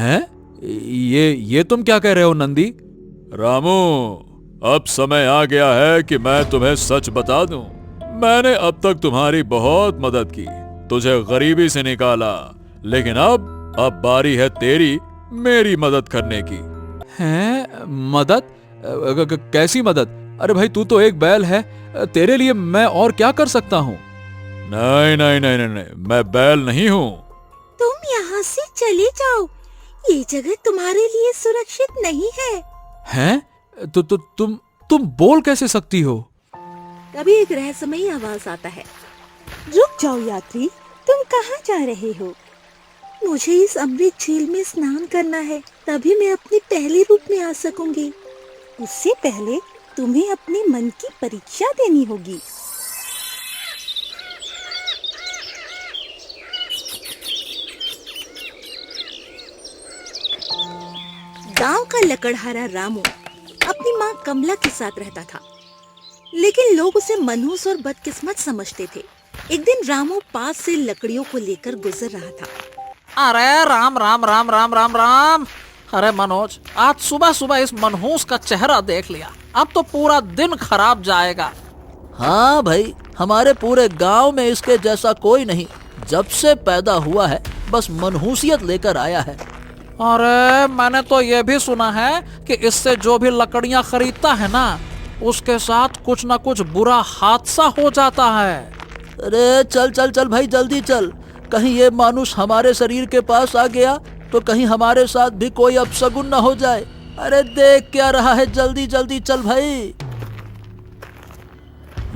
हैं? ये तुम क्या कह रहे हो नंदी? रामू, अब समय आ गया है कि मैं तुम्हें सच बता दूं। मैंने अब तक तुम्हारी बहुत मदद की, तुझे गरीबी से निकाला, लेकिन अब बारी है तेरी मेरी मदद करने की। हैं? मदद? कैसी मदद? अरे भाई, तू तो एक बैल है, तेरे लिए मैं और क्या कर सकता हूँ? नहीं नहीं नहीं नहीं नहीं, मैं बैल नहीं हूँ। तुम यहाँ से चले जाओ, ये जगह तुम्हारे लिए सुरक्षित नहीं है। हैं? तुम बोल कैसे सकती हो? तभी एक रहस्यमयी आवाज आता है। रुक जाओ यात्री, तुम कहाँ जा रहे हो? मुझे इस अमृत झील में स्नान करना है, तभी मैं अपने पहले रूप में आ सकूंगी। उससे पहले तुम्हें अपने मन की परीक्षा देनी होगी। गांव का लकड़हारा रामू अपनी माँ कमला के साथ रहता था, लेकिन लोग उसे मनहूस और बदकिस्मत समझते थे। एक दिन रामू पास से लकड़ियों को लेकर गुजर रहा था। अरे राम राम राम राम राम राम। अरे मनोज, आज सुबह सुबह इस मनहूस का चेहरा देख लिया, अब तो पूरा दिन खराब जाएगा। हाँ भाई, हमारे पूरे गांव में इसके जैसा कोई नहीं। जब से पैदा हुआ है बस मनहूसियत लेकर आया है। अरे मैंने तो ये भी सुना है कि इससे जो भी लकड़ियां खरीदता है ना, उसके साथ कुछ ना कुछ बुरा हादसा हो जाता है। अरे चल चल चल भाई, जल्दी चल। कहीं ये मानुष हमारे शरीर के पास आ गया तो कहीं हमारे साथ भी कोई अपशगुन न हो जाए। अरे देख क्या रहा है, जल्दी जल्दी चल भाई।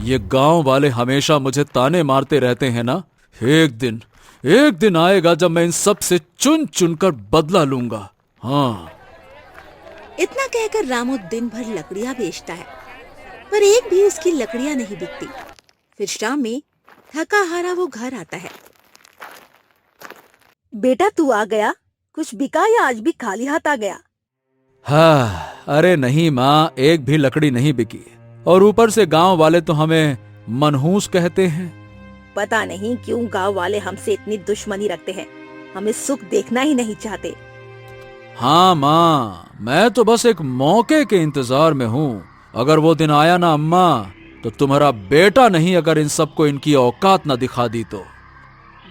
ये गांव वाले हमेशा मुझे ताने मारते रहते हैं ना। एक दिन आएगा जब मैं इन सब से चुन चुन कर बदला लूंगा। हाँ। इतना कहकर रामू दिन भर लकड़ियां बेचता है, पर एक भी उसकी लकड़ियां नहीं बिकती। फिर शाम में थका हारा वो घर आता है। बेटा, तू आ गया? कुछ बिका या आज भी खाली हाथ आ गया? हाँ, अरे नहीं माँ, एक भी लकड़ी नहीं बिकी, और ऊपर से गांव वाले तो हमें मनहूस कहते हैं। पता नहीं क्यों गांव वाले हमसे इतनी दुश्मनी रखते हैं, हमें सुख देखना ही नहीं चाहते। हाँ माँ, मैं तो बस एक मौके के इंतजार में हूँ। अगर वो दिन आया ना अम्मा, तो तुम्हारा बेटा नहीं अगर इन सबको इनकी औकात न दिखा दी तो।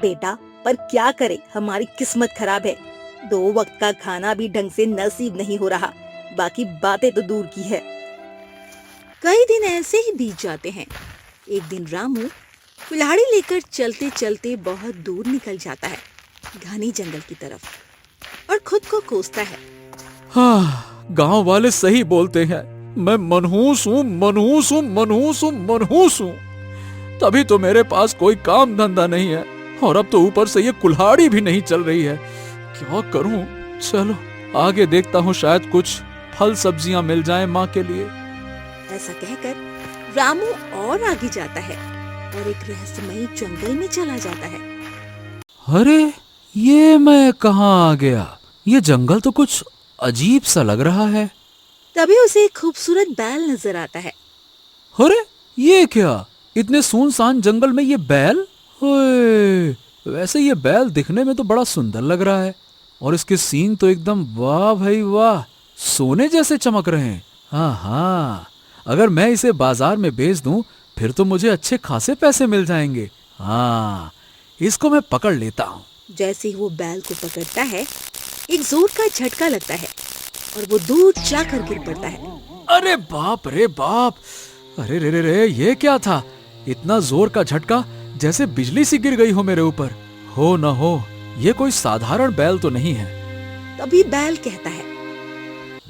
बेटा, पर क्या करे, हमारी किस्मत खराब है। 2 वक्त का खाना भी ढंग से नसीब नहीं हो रहा, बाकी बातें तो दूर की है। कई दिन ऐसे ही बीत जाते हैं। एक दिन रामू कुल्हाड़ी लेकर चलते चलते बहुत दूर निकल जाता है, घने जंगल की तरफ, और खुद को कोसता है। हाँ, गांव वाले सही बोलते हैं, मैं मनहूस हूँ, मनहूस हूँ, मनहूस हूँ, मनहूस हूँ। तभी तो मेरे पास कोई काम धंधा नहीं है, और अब तो ऊपर से ये कुल्हाड़ी भी नहीं चल रही है। क्या करूं? चलो आगे देखता हूँ, शायद कुछ फल सब्जियां मिल जाएं माँ के लिए। ऐसा कहकर रामू और आगे जाता है और एक रहस्यमयी जंगल में चला जाता है। अरे ये मैं कहाँ आ गया? ये जंगल तो कुछ अजीब सा लग रहा है। तभी उसे एक खूबसूरत बैल नजर आता है। अरे ये क्या, इतने सुनसान जंगल में ये बैल? ओए, वैसे ये बैल दिखने में तो बड़ा सुंदर लग रहा है, और इसके सींग तो एकदम वाह भाई वाह, सोने जैसे चमक रहे हैं। हाँ हाँ, अगर मैं इसे बाजार में बेच दूं फिर तो मुझे अच्छे खासे पैसे मिल जाएंगे। हाँ, इसको मैं पकड़ लेता हूँ। जैसे ही वो बैल को पकड़ता है, एक जोर का झटका लगता है और वो दूर जाकर गिर पड़ता है। अरे बाप रे बाप, अरे रे रे रे, ये क्या था? इतना जोर का झटका, जैसे बिजली सी गिर गई हो मेरे ऊपर। हो न हो ये कोई साधारण बैल तो नहीं है। तभी बैल कहता है,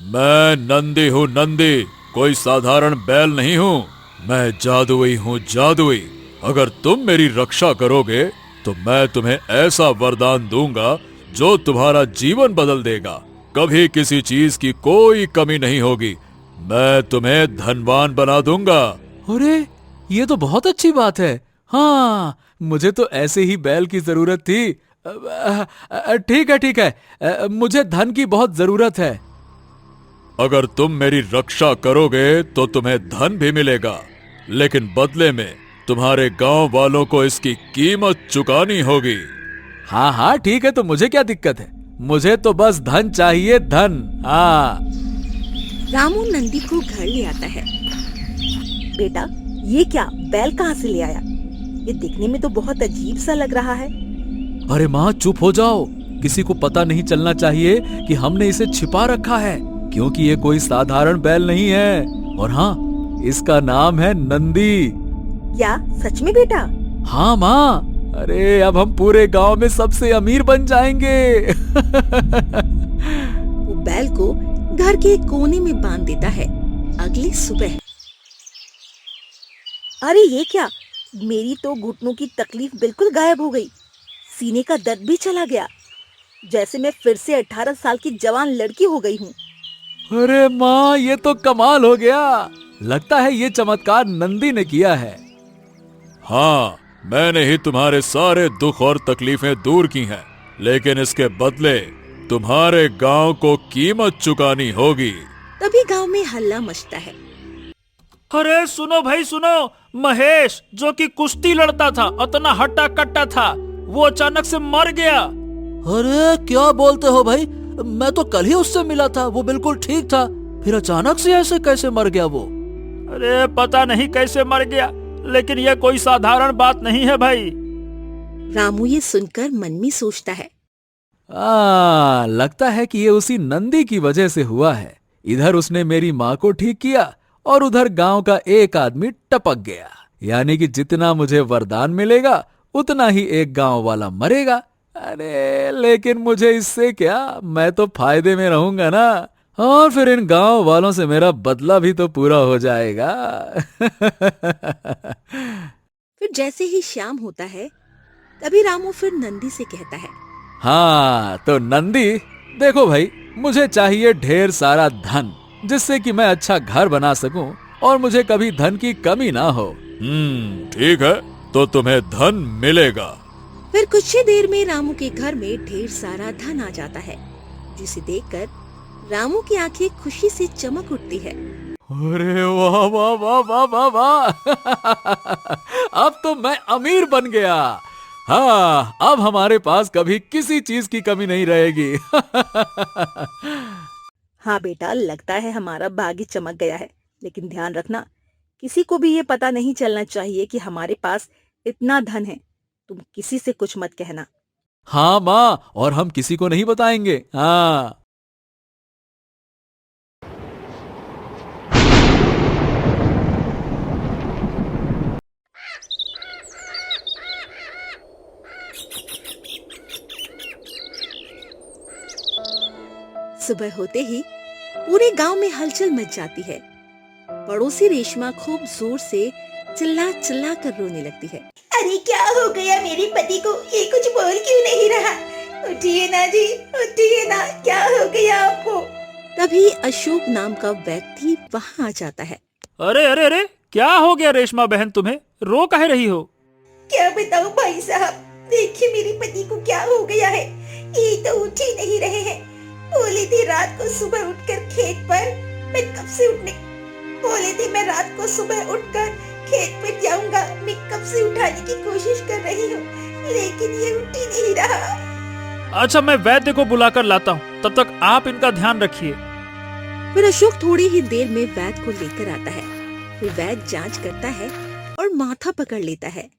मैं नंदी हूँ, नंदी, कोई साधारण बैल नहीं हूँ। मैं जादुई हूँ, जादुई। अगर तुम मेरी रक्षा करोगे तो मैं तुम्हें ऐसा वरदान दूंगा जो तुम्हारा जीवन बदल देगा। कभी किसी चीज की कोई कमी नहीं होगी। मैं तुम्हें धनवान बना दूंगा। अरे ये तो बहुत अच्छी बात है। हाँ, मुझे तो ऐसे ही बैल की जरूरत थी। ठीक है, मुझे धन की बहुत जरूरत है। अगर तुम मेरी रक्षा करोगे तो तुम्हें धन भी मिलेगा, लेकिन बदले में तुम्हारे गांव वालों को इसकी कीमत चुकानी होगी। हाँ हाँ ठीक है, तो मुझे क्या दिक्कत है, मुझे तो बस धन चाहिए, धन। हाँ। रामू नंदी को घर ले आता है। बेटा, ये क्या, बैल कहाँ से ले आया? ये दिखने में तो बहुत अजीब सा लग रहा है। अरे माँ, चुप हो जाओ। किसी को पता नहीं चलना चाहिए कि हमने इसे छिपा रखा है, क्योंकि ये कोई साधारण बैल नहीं है। और हाँ, इसका नाम है नंदी। क्या सच में बेटा? हाँ माँ, अरे अब हम पूरे गांव में सबसे अमीर बन जाएंगे। वो बैल को घर के एक कोने में बांध देता है। अगली सुबह, अरे ये क्या, मेरी तो घुटनों की तकलीफ बिल्कुल गायब हो गई। सीने का दर्द भी चला गया, जैसे मैं फिर से 18 साल की जवान लड़की हो गई हूँ। अरे माँ, ये तो कमाल हो गया। लगता है ये चमत्कार नंदी ने किया है। हाँ, मैंने ही तुम्हारे सारे दुख और तकलीफें दूर की हैं, लेकिन इसके बदले तुम्हारे गांव को कीमत चुकानी होगी। तभी गांव में हल्ला मचता है। अरे सुनो भाई सुनो, महेश जो कि कुश्ती लड़ता था, इतना हट्टा कट्टा था, वो अचानक से मर गया। अरे क्या बोलते हो भाई, मैं तो कल ही उससे मिला था, वो बिल्कुल ठीक था, फिर अचानक से ऐसे कैसे मर गया वो? अरे पता नहीं कैसे मर गया, लेकिन यह कोई साधारण बात नहीं है भाई। रामू ये सुनकर मन में सोचता है। लगता है कि ये उसी नंदी की वजह से हुआ है। इधर उसने मेरी माँ को ठीक किया और उधर गांव का एक आदमी टपक गया। यानी कि जितना मुझे वरदान मिलेगा उतना ही एक गांव वाला मरेगा। अरे लेकिन मुझे इससे क्या, मैं तो फायदे में रहूंगा ना, और फिर इन गांव वालों से मेरा बदला भी तो पूरा हो जाएगा। फिर जैसे ही शाम होता है, तभी रामू फिर नंदी से कहता है। हाँ तो नंदी, देखो भाई, मुझे चाहिए ढेर सारा धन, जिससे कि मैं अच्छा घर बना सकूं और मुझे कभी धन की कमी ना हो। ठीक है, तो तुम्हें धन मिलेगा। फिर कुछ ही देर में रामू के घर में ढेर सारा धन आ जाता है, जिसे देखकर रामू की आंखें खुशी से चमक उठती है। अरे वाह वाह वाह वाह वाह वाह। अब तो मैं अमीर बन गया। हाँ, अब हमारे पास कभी किसी चीज की कमी नहीं रहेगी। हाँ बेटा, लगता है हमारा भाग्य चमक गया है, लेकिन ध्यान रखना, किसी को भी ये पता नहीं चलना चाहिए कि हमारे पास इतना धन है। तुम किसी से कुछ मत कहना। हाँ माँ, और हम किसी को नहीं बताएंगे। हाँ। सुबह होते ही पूरे गांव में हलचल मच जाती है। पड़ोसी रेशमा खूब जोर से चिल्ला चिल्ला कर रोने लगती है। अरे क्या हो गया मेरे पति को, ये कुछ बोल क्यों नहीं रहा? उठिए ना जी, उठिए ना, क्या हो गया आपको? तभी अशोक नाम का व्यक्ति वहाँ आ जाता है। अरे अरे अरे, क्या हो गया रेशमा बहन, तुम्हें रो काहे रही हो? क्या बताऊं भाई साहब, देखिए मेरे पति को क्या हो गया है, ये तो उठ ही नहीं रहे हैं। बोले थे रात को सुबह उठकर खेत पर, मैं कब से उठने बोले थे मैं रात को सुबह उठकर खेत पर जाऊंगा, मैं कब से उठाने की कोशिश कर रही हूँ, लेकिन ये उठ ही नहीं रहा। अच्छा, मैं वैद्य को बुलाकर लाता हूँ, तब तक आप इनका ध्यान रखिए। फिर अशोक थोड़ी ही देर में वैद्य को लेकर आता है। फिर वैद्य जांच करता है और माथा पकड़ लेता है।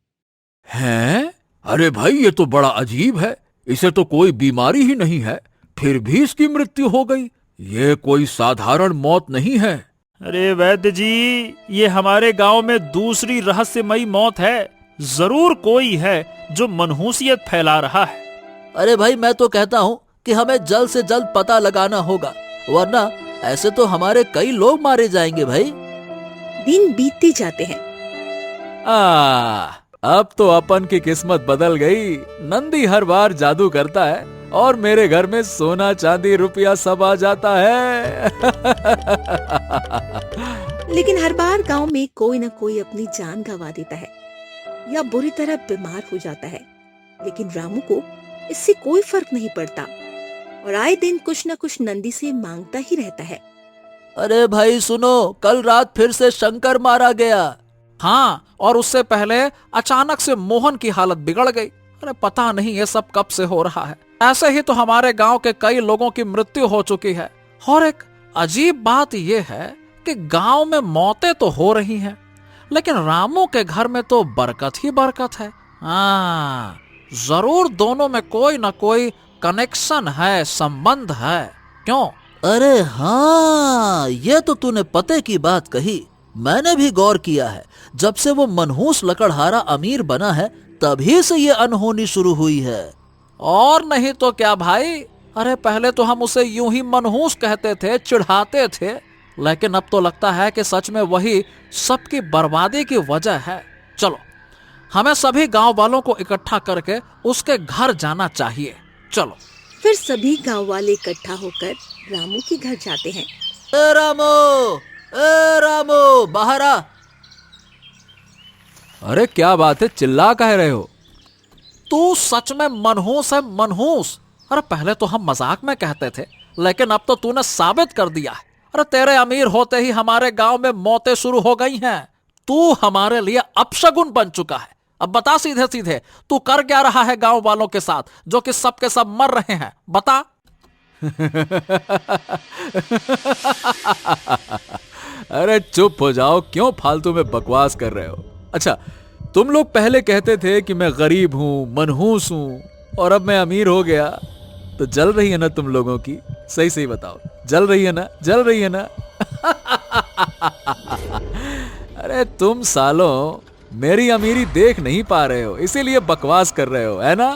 हैं? अरे भाई, ये तो बड़ा अजीब है, इसे तो कोई बीमारी ही नहीं है, फिर भी इसकी मृत्यु हो गई। ये कोई साधारण मौत नहीं है। अरे वैद्य जी, ये हमारे गांव में दूसरी रहस्यमयी मौत है। जरूर कोई है जो मनहूसियत फैला रहा है। अरे भाई, मैं तो कहता हूँ कि हमें जल्द से जल्द पता लगाना होगा, वरना ऐसे तो हमारे कई लोग मारे जाएंगे भाई। दिन बीतते जाते हैं। अब तो अपन की किस्मत बदल गई। नंदी हर बार जादू करता है और मेरे घर में सोना चांदी रुपया सब आ जाता है। लेकिन हर बार गांव में कोई न कोई अपनी जान गंवा देता है या बुरी तरह बीमार हो जाता है। लेकिन रामू को इससे कोई फर्क नहीं पड़ता और आए दिन कुछ न कुछ नंदी से मांगता ही रहता है। अरे भाई सुनो, कल रात फिर से शंकर मारा गया। हाँ, और उससे पहले अचानक से मोहन की हालत बिगड़ गई। अरे पता नहीं ये सब कब से हो रहा है। ऐसे ही तो हमारे गांव के कई लोगों की मृत्यु हो चुकी है। और एक अजीब बात यह है कि गांव में मौतें तो हो रही हैं, लेकिन रामू के घर में तो बरकत ही बरकत है। हाँ, जरूर दोनों में कोई ना कोई कनेक्शन है, संबंध है। क्यों? अरे हाँ, ये तो तूने पते की बात कही। मैंने भी गौर किया है, जब से वो मनहूस लकड़हारा अमीर बना है तभी से ये अनहोनी शुरू हुई है। और नहीं तो क्या भाई। अरे पहले तो हम उसे यूं ही मनहूस कहते थे, चिढ़ाते थे, लेकिन अब तो लगता है कि सच में वही सबकी बर्बादी की वजह है। चलो, हमें सभी गांव वालों को इकट्ठा करके उसके घर जाना चाहिए। चलो। फिर सभी गांव वाले इकट्ठा होकर रामू के घर जाते हैं। ए रामू, बाहर आ। अरे क्या बात है, चिल्ला कह रहे हो? तू सच में मनहूस है, मनहूस। अरे पहले तो हम मजाक में कहते थे, लेकिन अब तो तूने साबित कर दिया है। अरे तेरे अमीर होते ही हमारे गांव में मौतें शुरू हो गई हैं। तू हमारे लिए अपशगुन बन चुका है। अब बता सीधे सीधे, तू कर क्या रहा है गांव वालों के साथ, जो कि सब के सब मर रहे हैं? बता। अरे चुप हो जाओ, क्यों फालतू में बकवास कर रहे हो? अच्छा, तुम लोग पहले कहते थे कि मैं गरीब हूं, मनहूस हूं, और अब मैं अमीर हो गया, तो जल रही है ना तुम लोगों की? सही सही बताओ, जल रही है ना? जल रही है ना? अरे तुम सालों मेरी अमीरी देख नहीं पा रहे हो, इसीलिए बकवास कर रहे हो, है ना?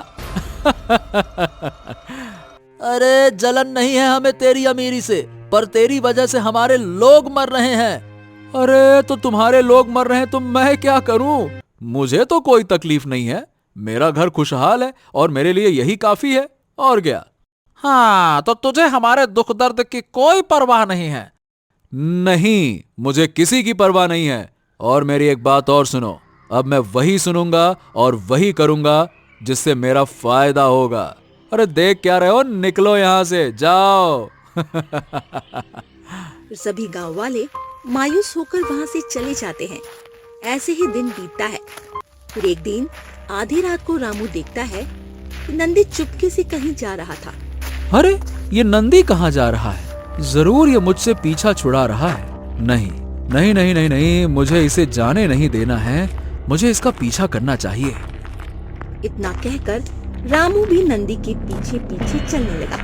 अरे जलन नहीं है हमें तेरी अमीरी से, पर तेरी वजह से हमारे लोग मर रहे हैं। अरे तो तुम्हारे लोग मर रहे हैं तो मैं क्या करूं? मुझे तो कोई तकलीफ नहीं है, मेरा घर खुशहाल है और मेरे लिए यही काफी है, और क्या? हाँ, तो तुझे हमारे दुख दर्द की कोई परवाह नहीं है? नहीं, मुझे किसी की परवाह नहीं है। और मेरी एक बात और सुनो, अब मैं वही सुनूंगा और वही करूंगा जिससे मेरा फायदा होगा। अरे देख क्या रहे हो, निकलो यहां से, जाओ। सभी गांव वाले मायूस होकर वहां से चले जाते हैं। ऐसे ही दिन बीतता है। फिर एक दिन आधी रात को रामू देखता है कि नंदी चुपके से कहीं जा रहा था। अरे ये नंदी कहाँ जा रहा है? जरूर ये मुझसे पीछा छुड़ा रहा है। नहीं नहीं नहीं नहीं नहीं, मुझे इसे जाने नहीं देना है, मुझे इसका पीछा करना चाहिए। इतना कहकर रामू भी नंदी के पीछे पीछे चलने लगा।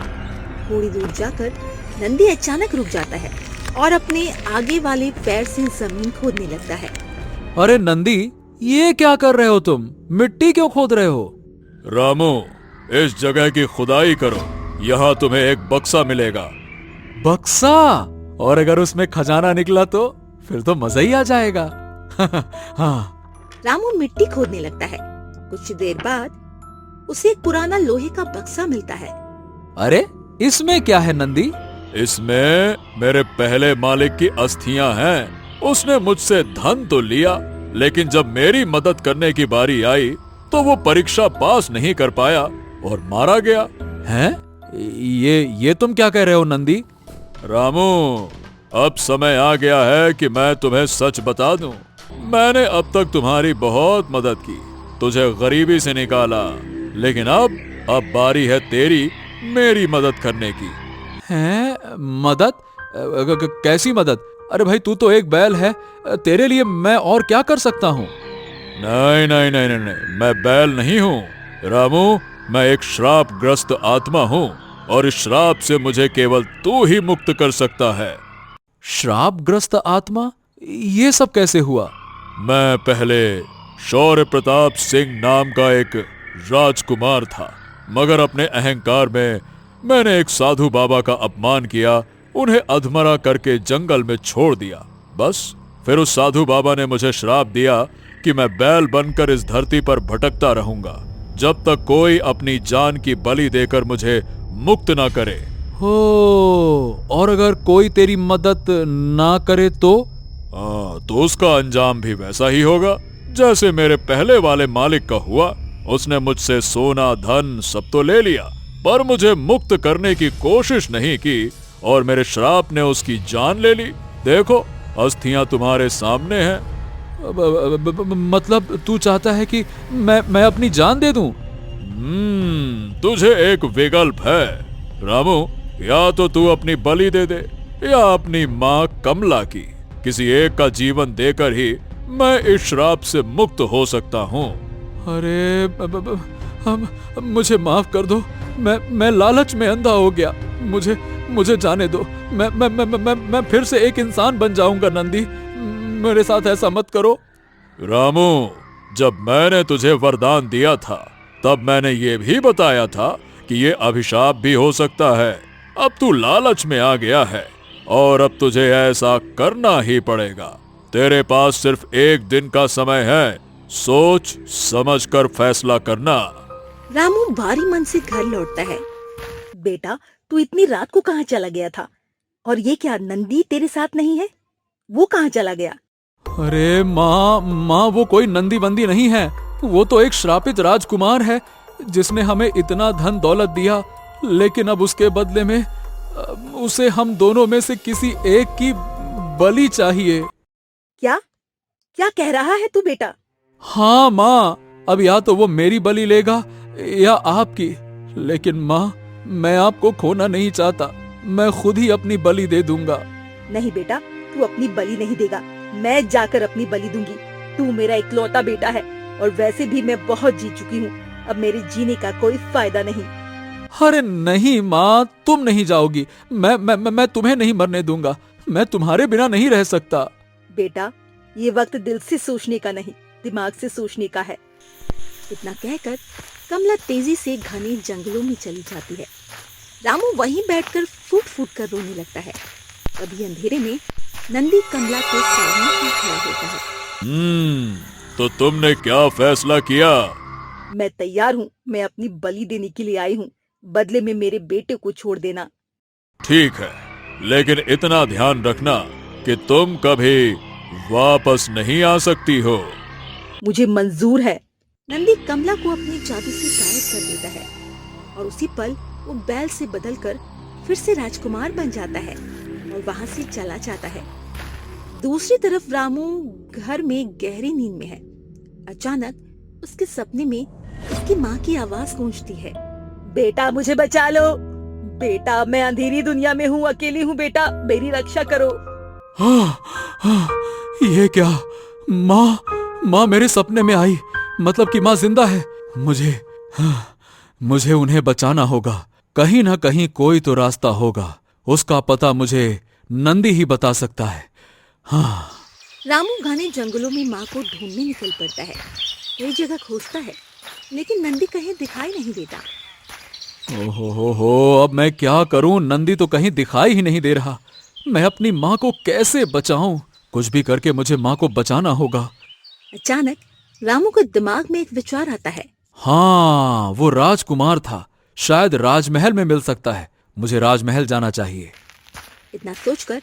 थोड़ी दूर जाकर नंदी अचानक रुक जाता है और अपने आगे वाले पैर से जमीन खोदने लगता है। अरे नंदी, ये क्या कर रहे हो तुम? मिट्टी क्यों खोद रहे हो? रामू, इस जगह की खुदाई करो, यहाँ तुम्हें एक बक्सा मिलेगा। बक्सा? और अगर उसमें खजाना निकला तो फिर तो मजा ही आ जाएगा। हाँ। रामू मिट्टी खोदने लगता है। कुछ देर बाद उसे एक पुराना लोहे का बक्सा मिलता है। अरे इसमें क्या है नंदी? इसमें मेरे पहले मालिक की अस्थियां हैं। उसने मुझसे धन तो लिया, लेकिन जब मेरी मदद करने की बारी आई तो वो परीक्षा पास नहीं कर पाया और मारा गया। हैं? ये तुम क्या कह रहे हो नंदी? रामू, अब समय आ गया है कि मैं तुम्हें सच बता दूं। मैंने अब तक तुम्हारी बहुत मदद की, तुझे गरीबी से निकाला, लेकिन अब बारी है तेरी मेरी मदद करने की। हैं? मदद? कैसी मदद? अरे भाई, तू तो एक बैल है, तेरे लिए मैं और क्या कर सकता हूँ? नहीं नहीं नहीं नहीं नहीं, मैं बैल नहीं हूँ रामू, मैं एक श्रापग्रस्त आत्मा हूँ और इस श्राप से मुझे केवल तू ही मुक्त कर सकता है। श्रापग्रस्त आत्मा? ये सब कैसे हुआ? मैं पहले शौर्य प्रताप सिंह नाम का एक राजकुमार था, मगर अपने अहंकार में मैंने एक साधु बाबा का अपमान किया, उन्हें अधमरा करके जंगल में छोड़ दिया। बस फिर उस साधु बाबा ने मुझे श्राप दिया कि मैं बैल बनकर इस धरती पर भटकता रहूंगा, जब तक कोई अपनी जान की बलि देकर मुझे मुक्त ना करे। हो, और अगर कोई तेरी मदद ना करे तो? तो उसका अंजाम भी वैसा ही होगा जैसे मेरे पहले वाले मालिक का हुआ। उसने मुझसे सोना धन सब तो ले लिया, पर मुझे मुक्त करने की कोशिश नहीं की और मेरे श्राप ने उसकी जान ले ली। देखो, अस्थियां तुम्हारे सामने हैं। मतलब तू चाहता है कि मैं अपनी जान दे दूं? तुझे एक विकल्प है रामू, या तो तू अपनी बलि दे दे या अपनी माँ कमला की। किसी एक का जीवन देकर ही मैं इस श्राप से मुक्त हो सकता हूँ। अरे मुझे माफ कर दो, मैं लालच में अंधा हो गया। मुझे जाने दो। मैं फिर से एक इंसान बन जाऊंगा नंदी। मेरे साथ ऐसा मत करो। रामू, जब मैंने तुझे वरदान दिया था तब मैंने ये भी बताया था कि ये अभिशाप भी हो सकता है। अब तू लालच में आ गया है और अब तुझे ऐसा करना ही पड़ेगा। तेरे पास सिर्फ एक दिन का समय है, सोच समझ कर फैसला करना। रामू भारी मन से घर लौटता है। बेटा, तू इतनी रात को कहाँ चला गया था? और ये क्या, नंदी तेरे साथ नहीं है? वो कहाँ चला गया? अरे माँ वो कोई नंदी बंदी नहीं है। वो तो एक श्रापित राजकुमार है जिसने हमें इतना धन दौलत दिया, लेकिन अब उसके बदले में उसे हम दोनों में से किसी एक की बलि चाहिए। क्या क्या कह रहा है तू बेटा? हाँ माँ, अब या तो वो मेरी बलि लेगा या आपकी, लेकिन माँ मैं आपको खोना नहीं चाहता। मैं खुद ही अपनी बलि दे दूंगा। नहीं बेटा, तू अपनी बलि नहीं देगा। मैं जाकर अपनी बलि दूंगी। तू मेरा इकलौता बेटा है और वैसे भी मैं बहुत जी चुकी हूँ। अब मेरे जीने का कोई फायदा नहीं। अरे नहीं माँ, तुम नहीं जाओगी। मैं तुम्हें नहीं मरने दूंगा। मैं तुम्हारे बिना नहीं रह सकता। बेटा, ये वक्त दिल से सोचने का नहीं, दिमाग से सोचने का है। इतना कहकर कमला तेजी से घने जंगलों में चली जाती है। रामू वहीं बैठकर फूट फूट कर रोने लगता है। तभी अंधेरे में नंदी कमला के सामने ही खड़ा होता है। तो तुमने क्या फैसला किया? मैं तैयार हूँ। मैं अपनी बलि देने के लिए आई हूँ। बदले में मेरे बेटे को छोड़ देना। ठीक है, लेकिन इतना ध्यान रखना कि तुम कभी वापस नहीं आ सकती हो। मुझे मंजूर है। नंदी कमला को अपने जादू से गायब कर देता है और उसी पल वो बैल से बदलकर फिर से राजकुमार बन जाता है और वहां से चला जाता है। दूसरी तरफ रामू घर में गहरी नींद में है। अचानक उसके सपने में उसकी माँ की आवाज गूंजती है। बेटा, मुझे बचा लो। बेटा, मैं अंधेरी दुनिया में हूँ, अकेली हूँ। बेटा, मेरी रक्षा करो। ये क्या? माँ मेरे सपने में आई, मतलब कि माँ जिंदा है। मुझे उन्हें बचाना होगा। कहीं ना कहीं कोई तो रास्ता होगा। उसका पता मुझे नंदी ही बता सकता है। हाँ। रामू घने जंगलों में माँ को ढूंढने निकल पड़ता है। कई जगह खोजता है, लेकिन नंदी कहीं दिखाई नहीं देता। ओहो, अब मैं क्या करूं? नंदी तो कहीं दिखाई ही नहीं दे रहा। मैं अपनी माँ को कैसे बचाऊं? कुछ भी करके मुझे माँ को बचाना होगा। अचानक रामू के दिमाग में एक विचार आता है। हाँ, वो राजकुमार था। शायद राजमहल में मिल सकता है। मुझे राजमहल जाना चाहिए। इतना सोचकर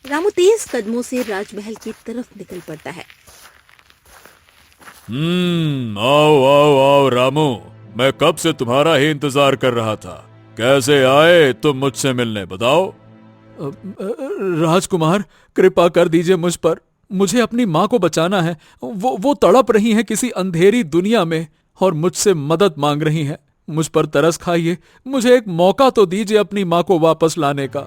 रामू तेज कदमों से राजमहल की तरफ निकल पड़ता है। आओ आओ आओ रामू, मैं कब से तुम्हारा ही इंतजार कर रहा था। कैसे आए तुम मुझसे मिलने, बताओ। राजकुमार, कृपा कर दीजिए मुझ पर। मुझे अपनी माँ को बचाना है। वो तड़प रही हैं किसी अंधेरी दुनिया में और मुझसे मदद मांग रही हैं। मुझ पर तरस खाइए। मुझे एक मौका तो दीजिए अपनी माँ को वापस लाने का।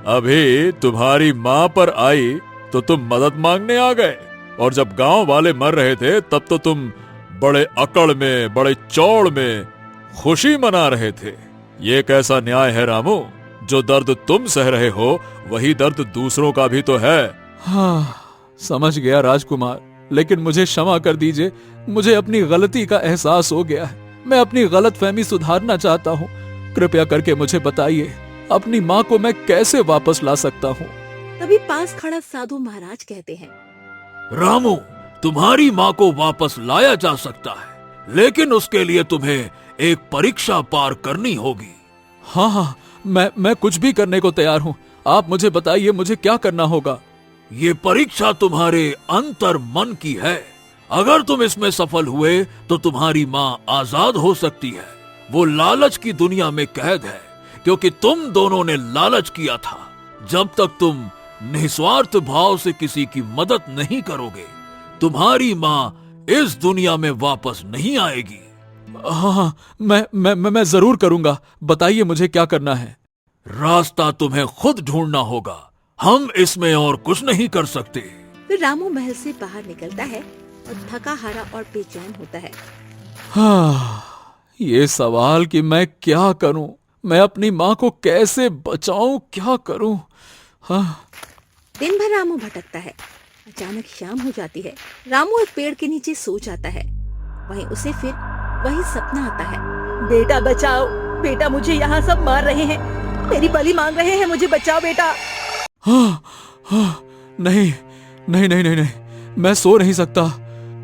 अभी तुम्हारी माँ पर आई तो तुम मदद मांगने आ गए, और जब गांव वाले मर रहे थे तब तो तुम बड़े अकड़ में, बड़े चौड़ में खुशी मना रहे थे। ये कैसा न्याय है रामू? जो दर्द तुम सह रहे हो वही दर्द दूसरों का भी तो है। हाँ, समझ गया राजकुमार, लेकिन मुझे क्षमा कर दीजिए। मुझे अपनी गलती का एहसास हो गया है। मैं अपनी गलतफहमी सुधारना चाहता हूँ। कृपया करके मुझे बताइए, अपनी माँ को मैं कैसे वापस ला सकता हूँ? तभी पास खड़ा साधु महाराज कहते हैं, रामू, तुम्हारी माँ को वापस लाया जा सकता है, लेकिन उसके लिए तुम्हें एक परीक्षा पार करनी होगी। हाँ, मैं कुछ भी करने को तैयार हूँ। आप मुझे बताइए, मुझे क्या करना होगा? ये परीक्षा तुम्हारे अंतर मन की है। अगर तुम इसमें सफल हुए तो तुम्हारी माँ आजाद हो सकती है। वो लालच की दुनिया में कैद है, क्योंकि तुम दोनों ने लालच किया था। जब तक तुम निस्वार्थ भाव से किसी की मदद नहीं करोगे, तुम्हारी माँ इस दुनिया में वापस नहीं आएगी। हाँ, मैं जरूर करूंगा। बताइए मुझे क्या करना है। रास्ता तुम्हें खुद ढूंढना होगा, हम इसमें और कुछ नहीं कर सकते। फिर रामू महल से बाहर निकलता है और थका हारा और बेचैन होता है। हाँ, ये सवाल कि मैं क्या करूं, मैं अपनी माँ को कैसे बचाऊं, क्या करूं। हाँ। दिन भर रामू भटकता है। अचानक शाम हो जाती है। रामू एक पेड़ के नीचे सो जाता है। वहीं उसे फिर वही सपना आता है। बेटा बचाओ, बेटा मुझे यहाँ सब मार रहे हैं, मेरी बलि मांग रहे हैं, मुझे बचाओ बेटा। हाँ, हाँ, नहीं नहीं नहीं नहीं नहीं, मैं सो नहीं सकता।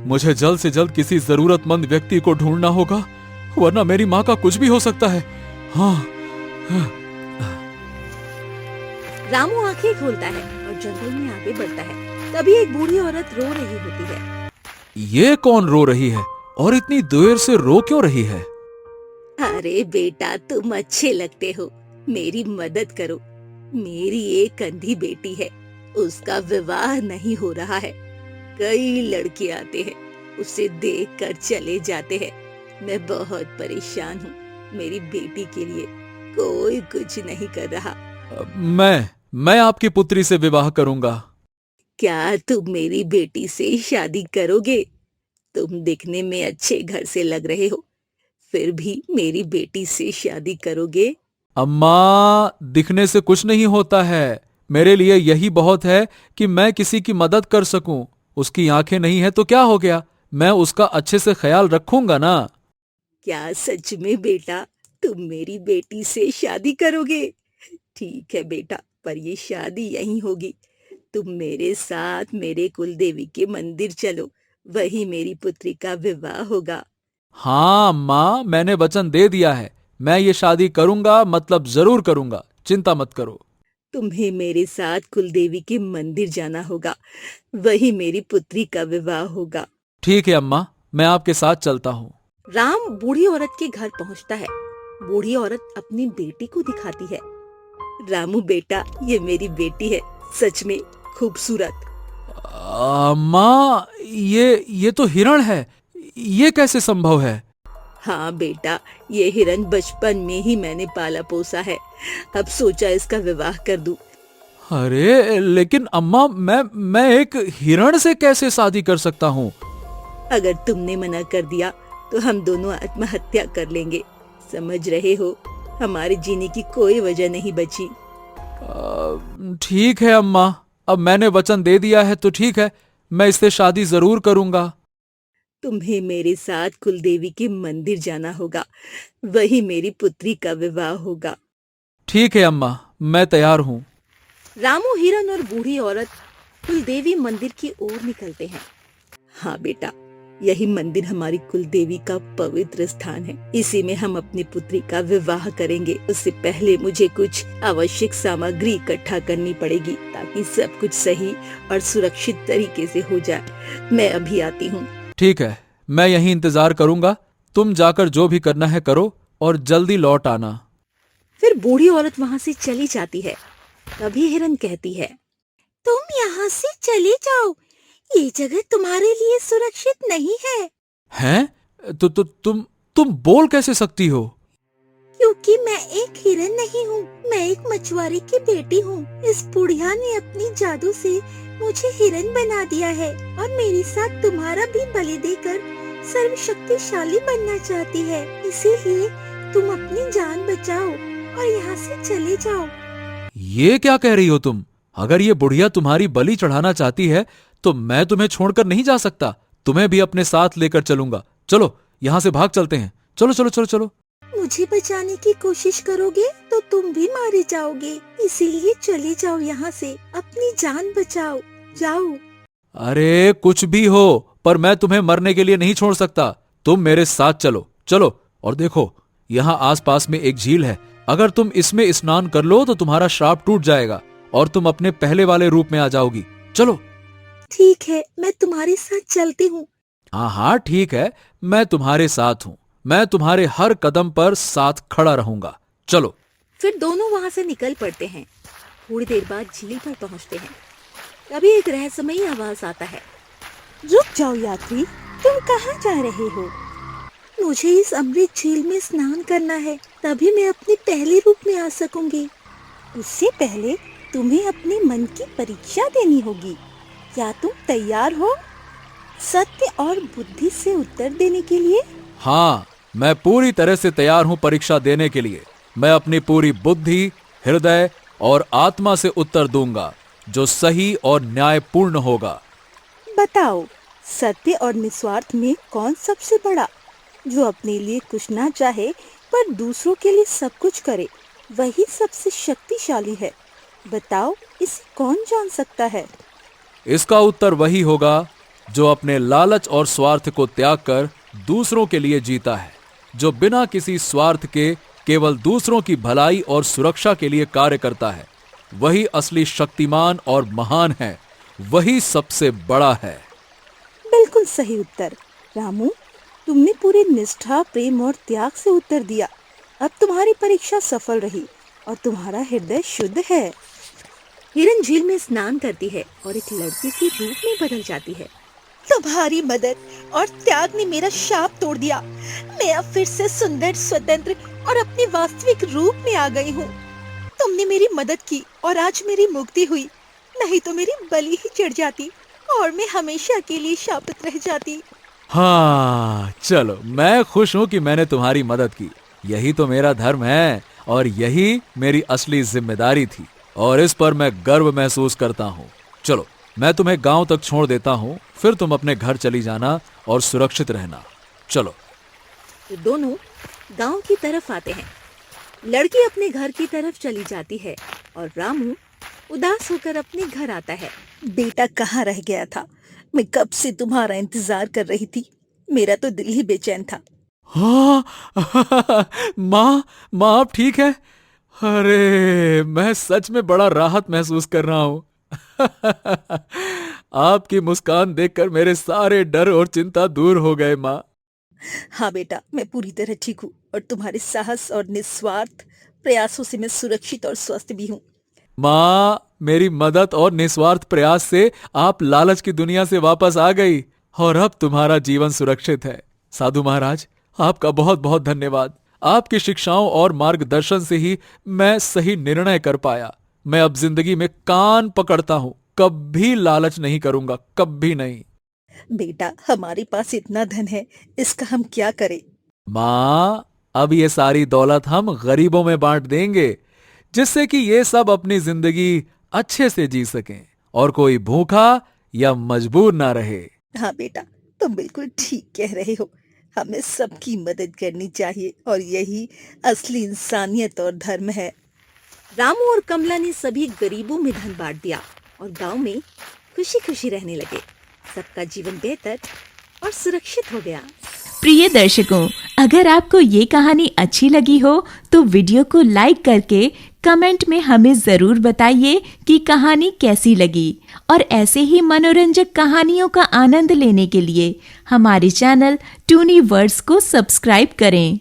मुझे जल्द से जल्द किसी जरूरतमंद व्यक्ति को ढूंढना होगा, वरना मेरी माँ का कुछ भी हो सकता है। हाँ, हाँ। रामू आंखें खोलता है और जंगल में आगे बढ़ता है। तभी एक बूढ़ी औरत रो रही होती है। ये कौन रो रही है और इतनी देर से रो क्यों रही है? अरे बेटा, तुम अच्छे लगते हो, मेरी मदद करो। मेरी एक अंधी बेटी है, उसका विवाह नहीं हो रहा है। कई लड़के आते हैं, उसे देखकर चले जाते हैं। मैं बहुत परेशान हूँ, मेरी बेटी के लिए कोई कुछ नहीं कर रहा। मैं आपकी पुत्री से विवाह करूंगा। क्या तुम मेरी बेटी से शादी करोगे? तुम दिखने में अच्छे घर से लग रहे हो, फिर भी मेरी बेटी से शादी करोगे? अम्मा, दिखने से कुछ नहीं होता है। मेरे लिए यही बहुत है कि मैं किसी की मदद कर सकूं। उसकी आंखें नहीं है तो क्या हो गया, मैं उसका अच्छे से ख्याल रखूंगा ना। क्या सच में बेटा तुम मेरी बेटी से शादी करोगे? ठीक है बेटा, पर ये शादी यहीं होगी। तुम मेरे साथ मेरे कुल देवी के मंदिर चलो, वही मेरी पुत्री का विवाह होगा। हाँ अम्मा, मैंने वचन दे दिया है, मैं ये शादी करूंगा, मतलब जरूर करूंगा, चिंता मत करो। तुम्हें मेरे साथ कुल देवी के मंदिर जाना होगा, वही मेरी पुत्री का विवाह होगा। ठीक है अम्मा, मैं आपके साथ चलता हूँ। राम बूढ़ी औरत के घर पहुँचता है। बूढ़ी औरत अपनी बेटी को दिखाती है। रामू बेटा, ये मेरी बेटी है, सच में खूबसूरत। अम्मा, ये तो हिरण है, ये कैसे संभव है? हाँ बेटा, ये हिरण बचपन में ही मैंने पाला पोसा है, अब सोचा इसका विवाह कर दूं। अरे लेकिन अम्मा, मैं एक हिरण से कैसे शादी कर सकता हूँ? अगर तुमने मना कर दिया तो हम दोनों आत्महत्या कर लेंगे। समझ रहे हो, हमारे जीने की कोई वजह नहीं बची। ठीक है अम्मा, अब मैंने वचन दे दिया है तो ठीक है, मैं इससे शादी जरूर करूंगा। तुम्हें मेरे साथ कुलदेवी के मंदिर जाना होगा, वही मेरी पुत्री का विवाह होगा। ठीक है अम्मा, मैं तैयार हूँ। रामू, हिरन और बूढ़ी औरत कुलदेवी मंदिर की ओर निकलते हैं। हाँ बेटा, यही मंदिर हमारी कुलदेवी का पवित्र स्थान है, इसी में हम अपनी पुत्री का विवाह करेंगे। उससे पहले मुझे कुछ आवश्यक सामग्री इकट्ठा करनी पड़ेगी ताकि सब कुछ सही और सुरक्षित तरीके से हो जाए। मैं अभी आती हूँ। ठीक है, मैं यहीं इंतजार करूंगा, तुम जाकर जो भी करना है करो और जल्दी लौट आना। फिर बूढ़ी औरत वहाँ से चली जाती है। तभी हिरन कहती है, तुम यहाँ से चले जाओ, ये जगह तुम्हारे लिए सुरक्षित नहीं है। हैं? तो तुम बोल कैसे सकती हो? क्योंकि मैं एक हिरन नहीं हूँ, मैं एक मछुआरे की बेटी हूँ। इस बुढ़िया ने अपनी जादू से मुझे हिरन बना दिया है और मेरे साथ तुम्हारा भी बलि देकर सर्वशक्तिशाली बनना चाहती है। इसीलिए तुम अपनी जान बचाओ और यहाँ से चले जाओ। ये क्या कह रही हो तुम? अगर ये बुढ़िया तुम्हारी बलि चढ़ाना चाहती है तो मैं तुम्हें छोड़कर नहीं जा सकता, तुम्हें भी अपने साथ लेकर चलूंगा। चलो यहाँ से भाग चलते हैं, चलो चलो चलो चलो। मुझे बचाने की कोशिश करोगे तो तुम भी मारे जाओगे, इसीलिए चले जाओ यहाँ से, अपनी जान बचाओ, जाओ। अरे कुछ भी हो, पर मैं तुम्हें मरने के लिए नहीं छोड़ सकता। तुम मेरे साथ चलो, चलो। और देखो, यहाँ आसपास में एक झील है, अगर तुम इसमें स्नान कर लो तो तुम्हारा श्राप टूट जाएगा और तुम अपने पहले वाले रूप में आ जाओगी। चलो। ठीक है, मैं तुम्हारे साथ चलती हूँ। हाँ हाँ ठीक है, मैं तुम्हारे साथ हूँ, मैं तुम्हारे हर कदम पर साथ खड़ा रहूंगा। चलो। फिर दोनों वहाँ से निकल पड़ते हैं। थोड़ी देर बाद झील पर पहुँचते हैं। तभी एक रहस्यमयी आवाज आता है, रुक जाओ यात्री, तुम कहाँ जा रहे हो? मुझे इस अमृत झील में स्नान करना है, तभी मैं अपने पहले रूप में आ सकूंगी। उससे पहले तुम्हें अपने मन की परीक्षा देनी होगी। क्या तुम तैयार हो सत्य और बुद्धि से उत्तर देने के लिए? हाँ, मैं पूरी तरह से तैयार हूं परीक्षा देने के लिए। मैं अपनी पूरी बुद्धि, हृदय और आत्मा से उत्तर दूंगा, जो सही और न्यायपूर्ण होगा। बताओ, सत्य और निस्वार्थ में कौन सबसे बड़ा? जो अपने लिए कुछ ना चाहे पर दूसरों के लिए सब कुछ करे, वही सबसे शक्तिशाली है। बताओ, इसे कौन जान सकता है? इसका उत्तर वही होगा जो अपने लालच और स्वार्थ को त्याग कर दूसरों के लिए जीता है, जो बिना किसी स्वार्थ के केवल दूसरों की भलाई और सुरक्षा के लिए कार्य करता है। वही असली शक्तिमान और महान है, वही सबसे बड़ा है। बिल्कुल सही उत्तर। रामू, तुमने पूरी निष्ठा, प्रेम और त्याग से उत्तर दिया। अब तुम्हारी परीक्षा सफल रही और तुम्हारा हृदय शुद्ध है। हिरन झील में स्नान करती है और एक लड़की के रूप में बदल जाती है। तुम्हारी मदद और त्याग ने मेरा शाप तोड़ दिया। मैं अब फिर से सुंदर, स्वतंत्र और अपने वास्तविक रूप में आ गई हूँ। तुमने मेरी मदद की और आज मेरी मुक्ति हुई, नहीं तो मेरी बलि ही चढ़ जाती और मैं हमेशा के लिए शापित रह जाती। हाँ, चलो, मैं खुश हूं कि मैंने तुम्हारी मदद की। यही तो मेरा धर्म है और यही मेरी असली जिम्मेदारी थी, और इस पर मैं गर्व महसूस करता हूँ। चलो, मैं तुम्हें गांव तक छोड़ देता हूँ, फिर तुम अपने घर चली जाना और सुरक्षित रहना। चलो। तो दोनों गांव की तरफ आते हैं। लड़की अपने घर की तरफ चली जाती है और रामू उदास होकर अपने घर आता है। बेटा कहाँ रह गया था? मैं कब से तुम्हारा इंतजार कर रही थी। मेरा तो दिल ही बेचैन था। हाँ, माँ आप ठीक है? अरे, मैं सच में बड़ा राहत महसूस कर रहा हूँ। आपकी मुस्कान देखकर मेरे सारे डर और चिंता दूर हो गए माँ। हाँ बेटा, मैं पूरी तरह ठीक हूँ और तुम्हारे साहस और निस्वार्थ प्रयासों से मैं सुरक्षित और स्वस्थ भी हूँ। माँ, मेरी मदद और निस्वार्थ प्रयास से आप लालच की दुनिया से वापस आ गई और अब तुम्हारा जीवन सुरक्षित है। साधु महाराज, आपका बहुत बहुत धन्यवाद। आपकी शिक्षाओं और मार्गदर्शन से ही मैं सही निर्णय कर पाया। मैं अब जिंदगी में कान पकड़ता हूँ, कभी लालच नहीं करूंगा, कभी नहीं। बेटा, हमारे पास इतना धन है, इसका हम क्या करें? माँ, अब ये सारी दौलत हम गरीबों में बांट देंगे, जिससे कि ये सब अपनी जिंदगी अच्छे से जी सकें और कोई भूखा या मजबूर ना रहे। हाँ बेटा, तुम बिल्कुल ठीक कह रहे हो। हमें सबकी मदद करनी चाहिए और यही असली इंसानियत और धर्म है। रामू और कमला ने सभी गरीबों में धन बांट दिया और गांव में खुशी खुशी रहने लगे। सबका जीवन बेहतर और सुरक्षित हो गया। प्रिय दर्शकों, अगर आपको ये कहानी अच्छी लगी हो तो वीडियो को लाइक करके कमेंट में हमें जरूर बताइए कि कहानी कैसी लगी, और ऐसे ही मनोरंजक कहानियों का आनंद लेने के लिए हमारे चैनल टूनी वर्ड्स को सब्सक्राइब करें।